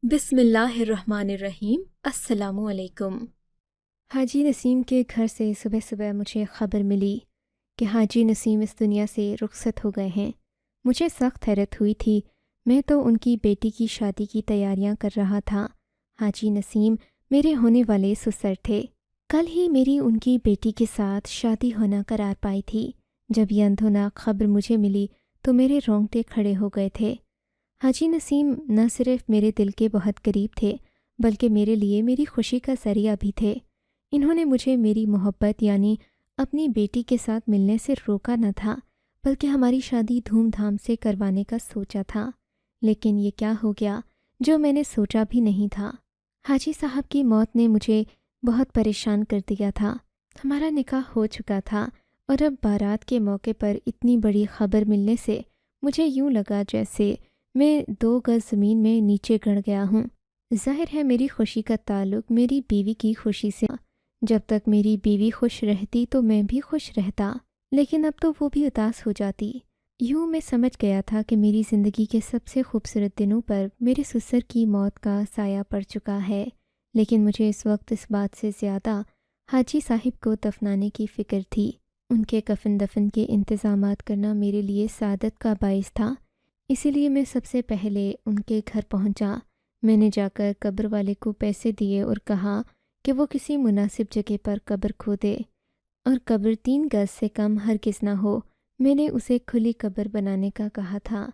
بسم اللہ الرحمن الرحیم۔ السلام علیکم۔ حاجی نسیم کے گھر سے صبح صبح مجھے خبر ملی کہ حاجی نسیم اس دنیا سے رخصت ہو گئے ہیں۔ مجھے سخت حیرت ہوئی تھی، میں تو ان کی بیٹی کی شادی کی تیاریاں کر رہا تھا۔ حاجی نسیم میرے ہونے والے سسر تھے۔ کل ہی میری ان کی بیٹی کے ساتھ شادی ہونا قرار پائی تھی۔ جب یہ اندھوناک خبر مجھے ملی تو میرے رونگٹے کھڑے ہو گئے تھے۔ حاجی نسیم نہ صرف میرے دل کے بہت قریب تھے بلکہ میرے لیے میری خوشی کا ذریعہ بھی تھے۔ انہوں نے مجھے میری محبت یعنی اپنی بیٹی کے ساتھ ملنے سے روکا نہ تھا بلکہ ہماری شادی دھوم دھام سے کروانے کا سوچا تھا۔ لیکن یہ کیا ہو گیا جو میں نے سوچا بھی نہیں تھا۔ حاجی صاحب کی موت نے مجھے بہت پریشان کر دیا تھا۔ ہمارا نکاح ہو چکا تھا اور اب بارات کے موقع پر اتنی بڑی خبر ملنے سے مجھے یوں لگا جیسے میں 2 گز زمین میں نیچے گڑ گیا ہوں۔ ظاہر ہے میری خوشی کا تعلق میری بیوی کی خوشی سے، جب تک میری بیوی خوش رہتی تو میں بھی خوش رہتا، لیکن اب تو وہ بھی اداس ہو جاتی۔ یوں میں سمجھ گیا تھا کہ میری زندگی کے سب سے خوبصورت دنوں پر میرے سسر کی موت کا سایہ پڑ چکا ہے، لیکن مجھے اس وقت اس بات سے زیادہ حاجی صاحب کو دفنانے کی فکر تھی۔ ان کے کفن دفن کے انتظامات کرنا میرے لیے سعادت کا باعث تھا، اسی لیے میں سب سے پہلے ان کے گھر پہنچا۔ میں نے جا کر قبر والے کو پیسے دیے اور کہا کہ وہ کسی مناسب جگہ پر قبر کھودے اور قبر 3 گز سے کم ہرگز نہ ہو۔ میں نے اسے کھلی قبر بنانے کا کہا تھا۔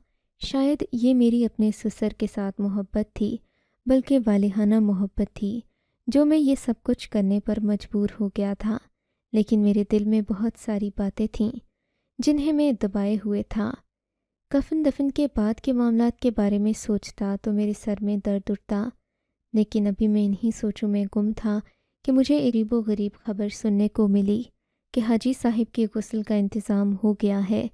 شاید یہ میری اپنے سسر کے ساتھ محبت تھی، بلکہ والہانہ محبت تھی، جو میں یہ سب کچھ کرنے پر مجبور ہو گیا تھا۔ لیکن میرے دل میں بہت ساری باتیں تھیں جنہیں میں دبائے ہوئے تھا۔ کفن دفن کے بعد کے معاملات کے بارے میں سوچتا تو میرے سر میں درد اٹھتا، لیکن ابھی میں انہی سوچوں میں گم تھا کہ مجھے ایک عجیب و غریب خبر سننے کو ملی کہ حاجی صاحب کے غسل کا انتظام ہو گیا ہے،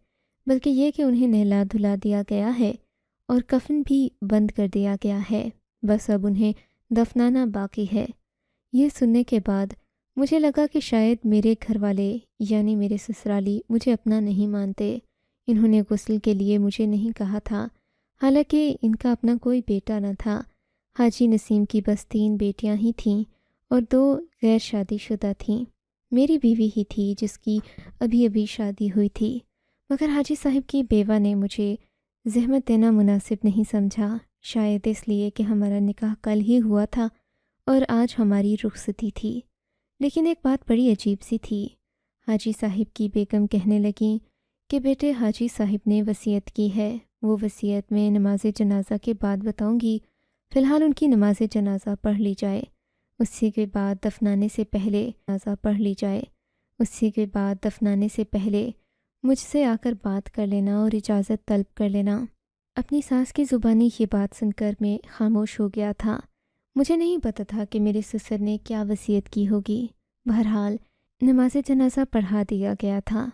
بلکہ یہ کہ انہیں نہلا دھلا دیا گیا ہے اور کفن بھی بند کر دیا گیا ہے، بس اب انہیں دفنانا باقی ہے۔ یہ سننے کے بعد مجھے لگا کہ شاید میرے گھر والے یعنی میرے سسرالی مجھے اپنا نہیں مانتے۔ انہوں نے غسل کے لیے مجھے نہیں کہا تھا، حالانکہ ان کا اپنا کوئی بیٹا نہ تھا۔ حاجی نسیم کی بس 3 بیٹیاں ہی تھیں اور 2 غیر شادی شدہ تھیں۔ میری بیوی ہی تھی جس کی ابھی ابھی شادی ہوئی تھی، مگر حاجی صاحب کی بیوہ نے مجھے زحمت دینا مناسب نہیں سمجھا، شاید اس لیے کہ ہمارا نکاح کل ہی ہوا تھا اور آج ہماری رخصتی تھی۔ لیکن ایک بات بڑی عجیب سی تھی۔ حاجی صاحب کی بیگم کہنے لگیں کہ بیٹے حاجی صاحب نے وصیت کی ہے، وہ وصیت میں نماز جنازہ کے بعد بتاؤں گی، فی الحال ان کی نماز جنازہ پڑھ لی جائے، اسی کے بعد دفنانے سے پہلے جنازہ پڑھ لی جائے، اسی کے بعد دفنانے سے پہلے مجھ سے آ کر بات کر لینا اور اجازت طلب کر لینا۔ اپنی ساس کی زبانی یہ بات سن کر میں خاموش ہو گیا تھا۔ مجھے نہیں پتہ تھا کہ میرے سسر نے کیا وصیت کی ہوگی۔ بہرحال نماز جنازہ پڑھا دیا گیا تھا۔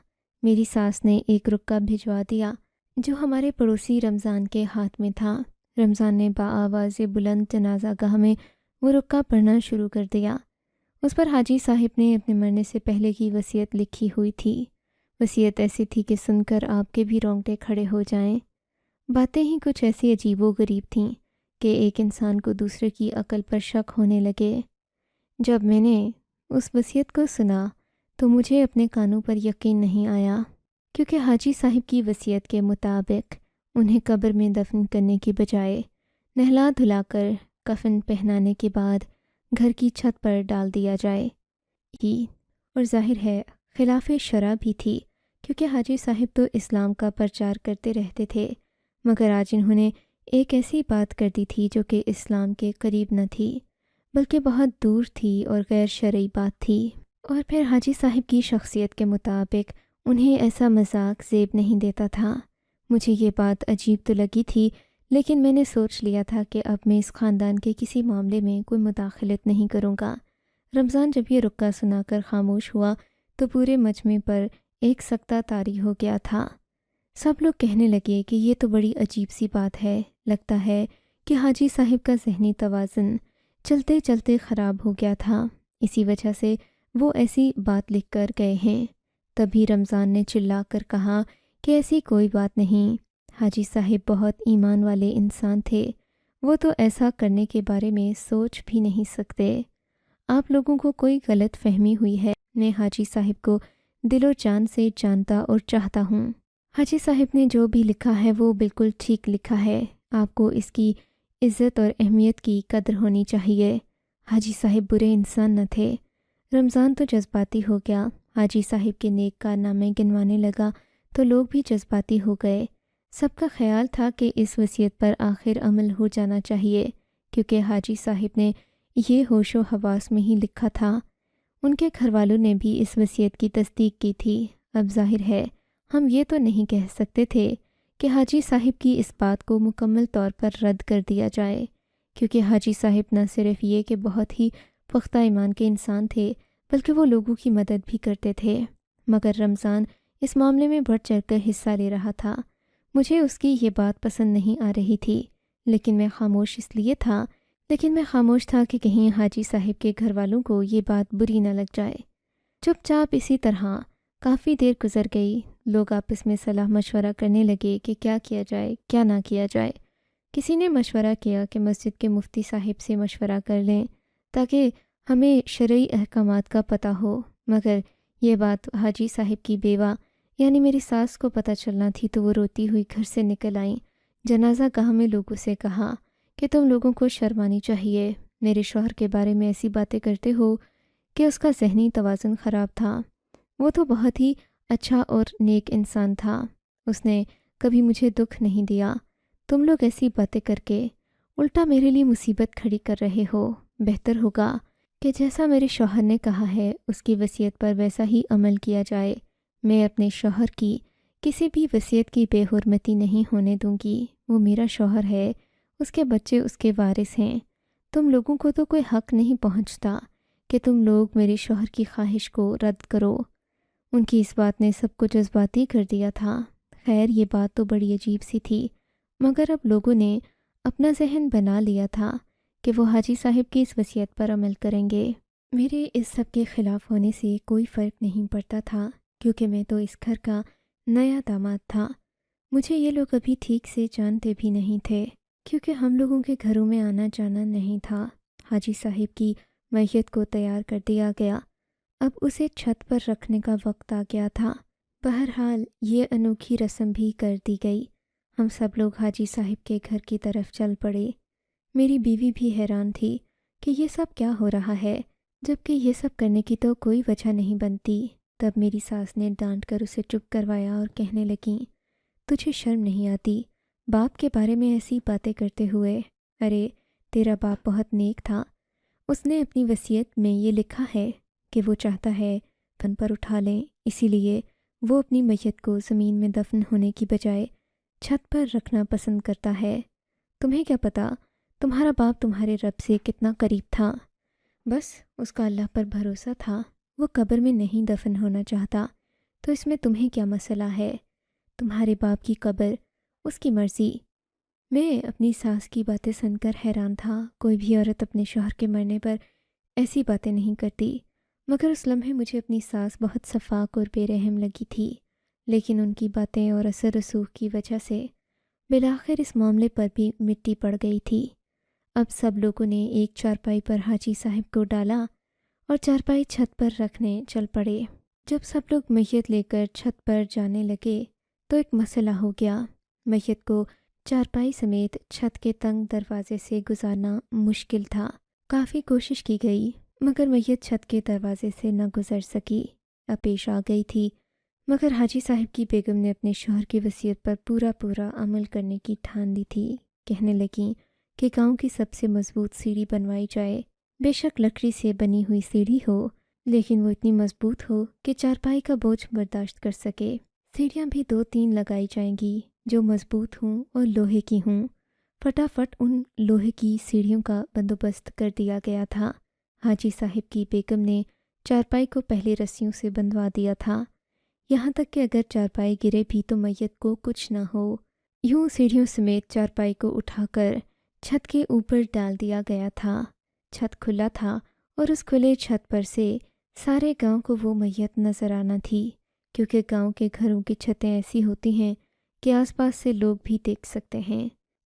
میری ساس نے ایک رکعہ بھجوا دیا جو ہمارے پڑوسی رمضان کے ہاتھ میں تھا۔ رمضان نے بآواز بلند جنازہ گاہ میں وہ رکعہ پڑھنا شروع کر دیا۔ اس پر حاجی صاحب نے اپنے مرنے سے پہلے کی وصیت لکھی ہوئی تھی۔ وصیت ایسی تھی کہ سن کر آپ کے بھی رونگٹے کھڑے ہو جائیں۔ باتیں ہی کچھ ایسی عجیب و غریب تھیں کہ ایک انسان کو دوسرے کی عقل پر شک ہونے لگے۔ جب میں نے اس وصیت کو سنا تو مجھے اپنے کانوں پر یقین نہیں آیا، کیونکہ حاجی صاحب کی وصیت کے مطابق انہیں قبر میں دفن کرنے کی بجائے نہلا دھلا کر کفن پہنانے کے بعد گھر کی چھت پر ڈال دیا جائے اور ظاہر ہے خلاف شرع بھی تھی، کیونکہ حاجی صاحب تو اسلام کا پرچار کرتے رہتے تھے، مگر آج انہوں نے ایک ایسی بات کر دی تھی جو کہ اسلام کے قریب نہ تھی بلکہ بہت دور تھی اور غیر شرعی بات تھی۔ اور پھر حاجی صاحب کی شخصیت کے مطابق انہیں ایسا مذاق زیب نہیں دیتا تھا۔ مجھے یہ بات عجیب تو لگی تھی، لیکن میں نے سوچ لیا تھا کہ اب میں اس خاندان کے کسی معاملے میں کوئی مداخلت نہیں کروں گا۔ رمضان جب یہ رکعہ سنا کر خاموش ہوا تو پورے مجمع پر ایک سکتہ طاری ہو گیا تھا۔ سب لوگ کہنے لگے کہ یہ تو بڑی عجیب سی بات ہے، لگتا ہے کہ حاجی صاحب کا ذہنی توازن چلتے چلتے خراب ہو گیا تھا، اسی وجہ سے وہ ایسی بات لکھ کر گئے ہیں۔ تبھی رمضان نے چلا کر کہا کہ ایسی کوئی بات نہیں، حاجی صاحب بہت ایمان والے انسان تھے، وہ تو ایسا کرنے کے بارے میں سوچ بھی نہیں سکتے۔ آپ لوگوں کو کوئی غلط فہمی ہوئی ہے۔ میں حاجی صاحب کو دل و جان سے جانتا اور چاہتا ہوں۔ حاجی صاحب نے جو بھی لکھا ہے وہ بالکل ٹھیک لکھا ہے۔ آپ کو اس کی عزت اور اہمیت کی قدر ہونی چاہیے۔ حاجی صاحب برے انسان نہ تھے۔ رمضان تو جذباتی ہو گیا، حاجی صاحب کے نیک کارنامے گنوانے لگا تو لوگ بھی جذباتی ہو گئے۔ سب کا خیال تھا کہ اس وصیت پر آخر عمل ہو جانا چاہیے، کیونکہ حاجی صاحب نے یہ ہوش و حواس میں ہی لکھا تھا۔ ان کے گھر والوں نے بھی اس وصیت کی تصدیق کی تھی۔ اب ظاہر ہے ہم یہ تو نہیں کہہ سکتے تھے کہ حاجی صاحب کی اس بات کو مکمل طور پر رد کر دیا جائے، کیونکہ حاجی صاحب نہ صرف یہ کہ بہت ہی پختہ ایمان کے انسان تھے بلکہ وہ لوگوں کی مدد بھی کرتے تھے۔ مگر رمضان اس معاملے میں بڑھ چڑھ کر حصہ لے رہا تھا۔ مجھے اس کی یہ بات پسند نہیں آ رہی تھی، لیکن میں خاموش تھا کہ کہیں حاجی صاحب کے گھر والوں کو یہ بات بری نہ لگ جائے۔ چپ چاپ اسی طرح کافی دیر گزر گئی۔ لوگ آپس میں صلاح مشورہ کرنے لگے کہ کیا کیا جائے، کیا نہ کیا جائے۔ کسی نے مشورہ کیا کہ مسجد کے مفتی صاحب سے مشورہ کر لیں تاکہ ہمیں شرعی احکامات کا پتہ ہو، مگر یہ بات حاجی صاحب کی بیوہ یعنی میری ساس کو پتہ چلنا تھی تو وہ روتی ہوئی گھر سے نکل آئیں۔ جنازہ گاہ میں لوگوں سے کہا کہ تم لوگوں کو شرم آنی چاہیے، میرے شوہر کے بارے میں ایسی باتیں کرتے ہو کہ اس کا ذہنی توازن خراب تھا۔ وہ تو بہت ہی اچھا اور نیک انسان تھا، اس نے کبھی مجھے دکھ نہیں دیا۔ تم لوگ ایسی باتیں کر کے الٹا میرے لیے مصیبت کھڑی کر رہے ہو۔ بہتر ہوگا کہ جیسا میرے شوہر نے کہا ہے اس کی وصیت پر ویسا ہی عمل کیا جائے۔ میں اپنے شوہر کی کسی بھی وصیت کی بے حرمتی نہیں ہونے دوں گی۔ وہ میرا شوہر ہے، اس کے بچے اس کے وارث ہیں۔ تم لوگوں کو تو کوئی حق نہیں پہنچتا کہ تم لوگ میرے شوہر کی خواہش کو رد کرو۔ ان کی اس بات نے سب کو جذباتی کر دیا تھا۔ خیر یہ بات تو بڑی عجیب سی تھی، مگر اب لوگوں نے اپنا ذہن بنا لیا تھا کہ وہ حاجی صاحب کی اس وصیت پر عمل کریں گے۔ میرے اس سب کے خلاف ہونے سے کوئی فرق نہیں پڑتا تھا، کیونکہ میں تو اس گھر کا نیا داماد تھا۔ مجھے یہ لوگ ابھی ٹھیک سے جانتے بھی نہیں تھے، کیونکہ ہم لوگوں کے گھروں میں آنا جانا نہیں تھا۔ حاجی صاحب کی میت کو تیار کر دیا گیا، اب اسے چھت پر رکھنے کا وقت آ گیا تھا۔ بہرحال یہ انوکھی رسم بھی کر دی گئی۔ ہم سب لوگ حاجی صاحب کے گھر کی طرف چل پڑے۔ میری بیوی بھی حیران تھی کہ یہ سب کیا ہو رہا ہے، جبکہ یہ سب کرنے کی تو کوئی وجہ نہیں بنتی۔ تب میری ساس نے ڈانٹ کر اسے چپ کروایا اور کہنے لگیں، تجھے شرم نہیں آتی باپ کے بارے میں ایسی باتیں کرتے ہوئے؟ ارے تیرا باپ بہت نیک تھا، اس نے اپنی وصیت میں یہ لکھا ہے کہ وہ چاہتا ہے دفن پر اٹھا لیں، اسی لیے وہ اپنی میت کو زمین میں دفن ہونے کی بجائے چھت پر رکھنا پسند کرتا ہے۔ تمہیں کیا پتہ تمہارا باپ تمہارے رب سے کتنا قریب تھا؟ بس اس کا اللہ پر بھروسہ تھا، وہ قبر میں نہیں دفن ہونا چاہتا، تو اس میں تمہیں کیا مسئلہ ہے؟ تمہارے باپ کی قبر، اس کی مرضی۔ میں اپنی ساس کی باتیں سن کر حیران تھا۔ کوئی بھی عورت اپنے شوہر کے مرنے پر ایسی باتیں نہیں کرتی، مگر اس لمحے مجھے اپنی ساس بہت شفاق اور بے رحم لگی تھی، لیکن ان کی باتیں اور اثر رسوخ کی وجہ سے بالآخر اس معاملے پر بھی مٹی پڑ گئی تھی۔ اب سب لوگوں نے ایک چارپائی پر حاجی صاحب کو ڈالا اور چارپائی چھت پر رکھنے چل پڑے۔ جب سب لوگ میت لے کر چھت پر جانے لگے تو ایک مسئلہ ہو گیا۔ میت کو چارپائی سمیت چھت کے تنگ دروازے سے گزارنا مشکل تھا۔ کافی کوشش کی گئی مگر میت چھت کے دروازے سے نہ گزر سکی۔ اب پیش آ گئی تھی، مگر حاجی صاحب کی بیگم نے اپنے شوہر کی وصیت پر پورا عمل کرنے کی ٹھان لی تھی۔ کہنے لگیں کہ گاؤں کی سب سے مضبوط سیڑھی بنوائی جائے، بے شک لکڑی سے بنی ہوئی سیڑھی ہو، لیکن وہ اتنی مضبوط ہو کہ چارپائی کا بوجھ برداشت کر سکے۔ سیڑھیاں بھی 2-3 لگائی جائیں گی جو مضبوط ہوں اور لوہے کی ہوں۔ فٹافٹ ان لوہے کی سیڑھیوں کا بندوبست کر دیا گیا تھا۔ حاجی صاحب کی بیگم نے چارپائی کو پہلے رسیوں سے بندھوا دیا تھا، یہاں تک کہ اگر چارپائی گرے بھی تو میت کو کچھ نہ ہو۔ یوں سیڑھیوں سمیت چارپائی کو اٹھا کر چھت کے اوپر ڈال دیا گیا تھا۔ چھت کھلا تھا اور اس کھلے چھت پر سے سارے گاؤں کو وہ میت نظر آنا تھی، کیونکہ گاؤں کے گھروں کی چھتیں ایسی ہوتی ہیں کہ آس پاس سے لوگ بھی دیکھ سکتے ہیں۔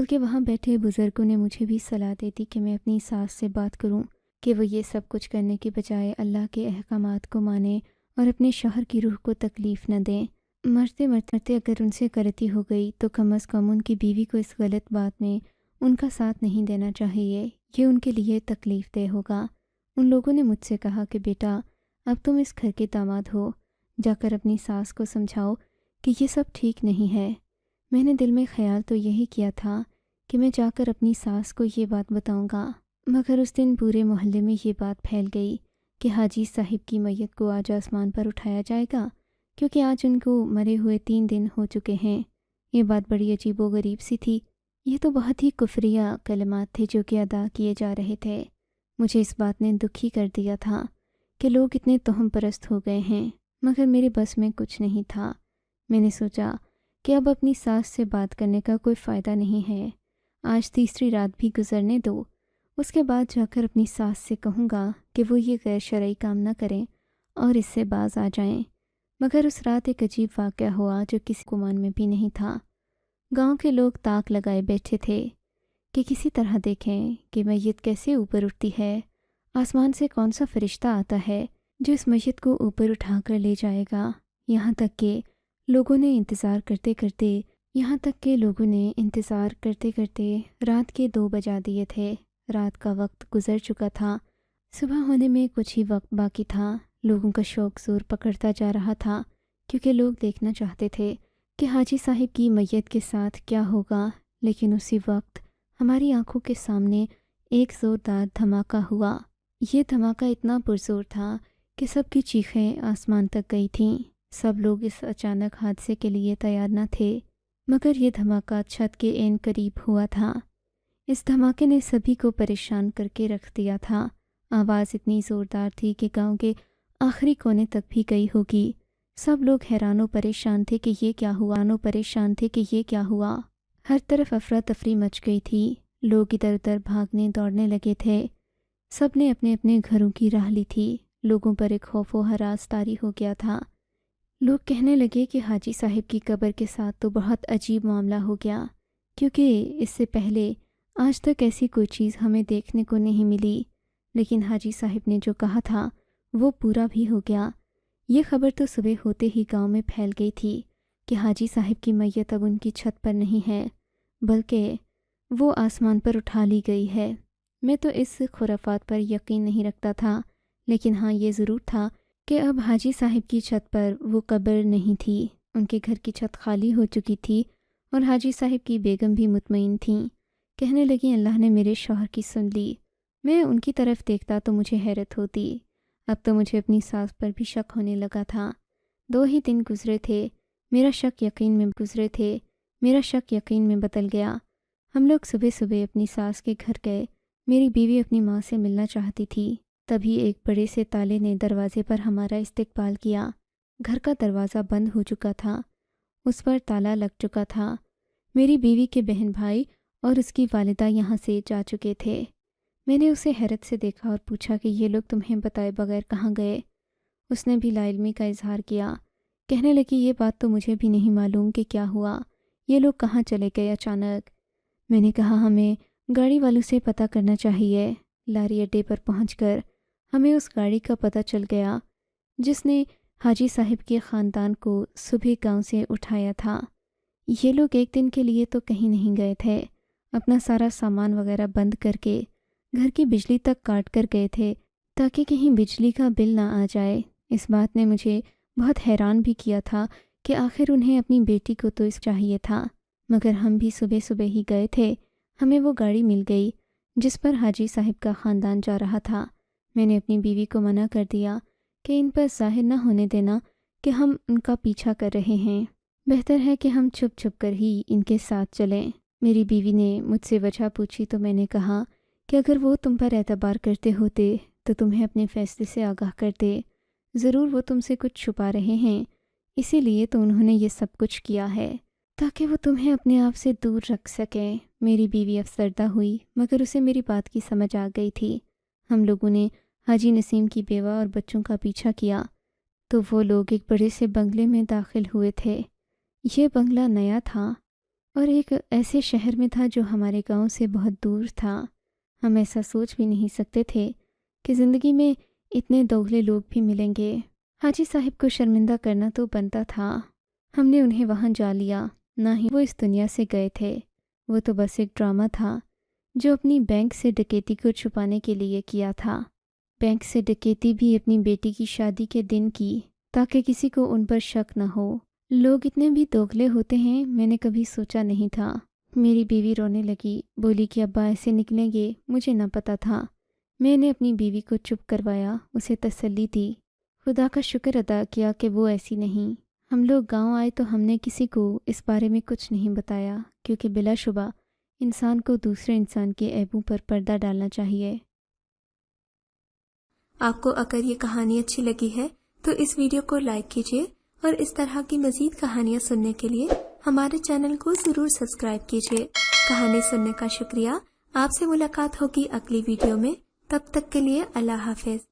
بلکہ وہاں بیٹھے بزرگوں نے مجھے بھی صلاح دے دی کہ میں اپنی ساس سے بات کروں کہ وہ یہ سب کچھ کرنے کے بجائے اللہ کے احکامات کو مانیں اور اپنے شوہر کی روح کو تکلیف نہ دیں۔ مرتے مرتے اگر ان سے غلطی ہو گئی تو کم از کم ان کی بیوی کو اس غلط بات میں ان کا ساتھ نہیں دینا چاہیے، یہ ان کے لیے تکلیف دہ ہوگا۔ ان لوگوں نے مجھ سے کہا کہ بیٹا اب تم اس گھر کے داماد ہو، جا کر اپنی ساس کو سمجھاؤ کہ یہ سب ٹھیک نہیں ہے۔ میں نے دل میں خیال تو یہی کیا تھا کہ میں جا کر اپنی ساس کو یہ بات بتاؤں گا، مگر اس دن پورے محلے میں یہ بات پھیل گئی کہ حاجی صاحب کی میت کو آج آسمان پر اٹھایا جائے گا، کیونکہ آج ان کو مرے ہوئے 3 دن ہو چکے ہیں۔ یہ بات بڑی عجیب و غریب سی تھی۔ یہ تو بہت ہی کفریہ کلمات تھے جو کہ ادا کیے جا رہے تھے۔ مجھے اس بات نے دکھی کر دیا تھا کہ لوگ اتنے توہم پرست ہو گئے ہیں، مگر میرے بس میں کچھ نہیں تھا۔ میں نے سوچا کہ اب اپنی ساس سے بات کرنے کا کوئی فائدہ نہیں ہے، آج تیسری رات بھی گزرنے دو، اس کے بعد جا کر اپنی ساس سے کہوں گا کہ وہ یہ غیر شرعی کام نہ کریں اور اس سے باز آ جائیں۔ مگر اس رات ایک عجیب واقعہ ہوا جو کسی گمان میں بھی نہیں تھا۔ گاؤں کے لوگ تاک لگائے بیٹھے تھے کہ کسی طرح دیکھیں کہ میت کیسے اوپر اٹھتی ہے، آسمان سے کون سا فرشتہ آتا ہے جو اس میت کو اوپر اٹھا کر لے جائے گا۔ یہاں تک کہ لوگوں نے انتظار کرتے کرتے رات کے 2 بجا دیے تھے۔ رات کا وقت گزر چکا تھا، صبح ہونے میں کچھ ہی وقت باقی تھا۔ لوگوں کا شوق زور پکڑتا جا رہا تھا، کیونکہ لوگ دیکھنا چاہتے تھے کہ حاجی صاحب کی میت کے ساتھ کیا ہوگا۔ لیکن اسی وقت ہماری آنکھوں کے سامنے ایک زوردار دھماکہ ہوا۔ یہ دھماکہ اتنا پرزور تھا کہ سب کی چیخیں آسمان تک گئی تھیں۔ سب لوگ اس اچانک حادثے کے لیے تیار نہ تھے، مگر یہ دھماکہ چھت کے عین قریب ہوا تھا۔ اس دھماکے نے سبھی کو پریشان کر کے رکھ دیا تھا۔ آواز اتنی زوردار تھی کہ گاؤں کے آخری کونے تک بھی گئی ہوگی۔ سب لوگ حیران و پریشان تھے کہ یہ کیا ہوا۔ ہر طرف افراتفری مچ گئی تھی، لوگ ادھر ادھر بھاگنے دوڑنے لگے تھے۔ سب نے اپنے اپنے گھروں کی راہ لی تھی۔ لوگوں پر ایک خوف و ہراس طاری ہو گیا تھا۔ لوگ کہنے لگے کہ حاجی صاحب کی قبر کے ساتھ تو بہت عجیب معاملہ ہو گیا، کیونکہ اس سے پہلے آج تک ایسی کوئی چیز ہمیں دیکھنے کو نہیں ملی۔ لیکن حاجی صاحب نے جو کہا تھا وہ پورا بھی ہو گیا۔ یہ خبر تو صبح ہوتے ہی گاؤں میں پھیل گئی تھی کہ حاجی صاحب کی میت اب ان کی چھت پر نہیں ہے، بلکہ وہ آسمان پر اٹھا لی گئی ہے۔ میں تو اس خرافات پر یقین نہیں رکھتا تھا، لیکن ہاں یہ ضرور تھا کہ اب حاجی صاحب کی چھت پر وہ قبر نہیں تھی۔ ان کے گھر کی چھت خالی ہو چکی تھی اور حاجی صاحب کی بیگم بھی مطمئن تھیں۔ کہنے لگیں اللہ نے میرے شوہر کی سن لی۔ میں ان کی طرف دیکھتا تو مجھے حیرت ہوتی۔ اب تو مجھے اپنی ساس پر بھی شک ہونے لگا تھا۔ 2 ہی دن گزرے تھے، میرا شک یقین میں بدل گیا۔ ہم لوگ صبح صبح اپنی ساس کے گھر گئے۔ میری بیوی اپنی ماں سے ملنا چاہتی تھی، تبھی ایک بڑے سے تالے نے دروازے پر ہمارا استقبال کیا۔ گھر کا دروازہ بند ہو چکا تھا، اس پر تالا لگ چکا تھا۔ میری بیوی کے بہن بھائی اور اس کی والدہ یہاں سے جا چکے تھے۔ میں نے اسے حیرت سے دیکھا اور پوچھا کہ یہ لوگ تمہیں بتائے بغیر کہاں گئے؟ اس نے بھی لا علمی کا اظہار کیا۔ کہنے لگی یہ بات تو مجھے بھی نہیں معلوم کہ کیا ہوا، یہ لوگ کہاں چلے گئے اچانک۔ میں نے کہا ہمیں گاڑی والوں سے پتہ کرنا چاہیے۔ لاری اڈے پر پہنچ کر ہمیں اس گاڑی کا پتہ چل گیا جس نے حاجی صاحب کے خاندان کو صبح گاؤں سے اٹھایا تھا۔ یہ لوگ ایک دن کے لیے تو کہیں نہیں گئے تھے، اپنا سارا سامان وغیرہ بند کر کے گھر کی بجلی تک کاٹ کر گئے تھے تاکہ کہیں بجلی کا بل نہ آ جائے۔ اس بات نے مجھے بہت حیران بھی کیا تھا کہ آخر انہیں اپنی بیٹی کو تو اس چاہیے تھا، مگر ہم بھی صبح ہی گئے تھے۔ ہمیں وہ گاڑی مل گئی جس پر حاجی صاحب کا خاندان جا رہا تھا۔ میں نے اپنی بیوی کو منع کر دیا کہ ان پر ظاہر نہ ہونے دینا کہ ہم ان کا پیچھا کر رہے ہیں، بہتر ہے کہ ہم چھپ چھپ کر ہی ان کے ساتھ چلیں۔ میری بیوی نے مجھ سے وجہ پوچھی تو میں نے کہا کہ اگر وہ تم پر اعتبار کرتے ہوتے تو تمہیں اپنے فیصلے سے آگاہ کرتے، ضرور وہ تم سے کچھ چھپا رہے ہیں، اسی لیے تو انہوں نے یہ سب کچھ کیا ہے تاکہ وہ تمہیں اپنے آپ سے دور رکھ سکیں۔ میری بیوی افسردہ ہوئی، مگر اسے میری بات کی سمجھ آ گئی تھی۔ ہم لوگوں نے حاجی نسیم کی بیوہ اور بچوں کا پیچھا کیا تو وہ لوگ ایک بڑے سے بنگلے میں داخل ہوئے تھے۔ یہ بنگلہ نیا تھا اور ایک ایسے شہر میں تھا جو ہمارے گاؤں سے بہت دور تھا۔ ہم ایسا سوچ بھی نہیں سکتے تھے کہ زندگی میں اتنے دوغلے لوگ بھی ملیں گے۔ حاجی صاحب کو شرمندہ کرنا تو بنتا تھا، ہم نے انہیں وہاں جا لیا۔ نہ ہی وہ اس دنیا سے گئے تھے، وہ تو بس ایک ڈرامہ تھا جو اپنی بینک سے ڈکیتی کو چھپانے کے لیے کیا تھا۔ بینک سے ڈکیتی بھی اپنی بیٹی کی شادی کے دن کی تاکہ کسی کو ان پر شک نہ ہو۔ لوگ اتنے بھی دوغلے ہوتے ہیں، میں نے کبھی سوچا نہیں تھا۔ میری بیوی رونے لگی، بولی کہ ابا ایسے نکلیں گے، مجھے نہ پتا تھا۔ میں نے اپنی بیوی کو چپ کروایا، اسے تسلی دی، خدا کا شکر ادا کیا کہ وہ ایسی نہیں۔ ہم لوگ گاؤں آئے تو ہم نے کسی کو اس بارے میں کچھ نہیں بتایا، کیونکہ بلا شبہ انسان کو دوسرے انسان کے عیبوں پر پردہ ڈالنا چاہیے۔ آپ کو اگر یہ کہانی اچھی لگی ہے تو اس ویڈیو کو لائک کیجیے، اور اس طرح کی مزید کہانیاں سننے کے لیے ہمارے چینل کو ضرور سبسکرائب کیجیے۔ کہانی سننے کا شکریہ۔ آپ سے ملاقات ہوگی اگلی ویڈیو میں، تب تک کے لیے اللہ حافظ۔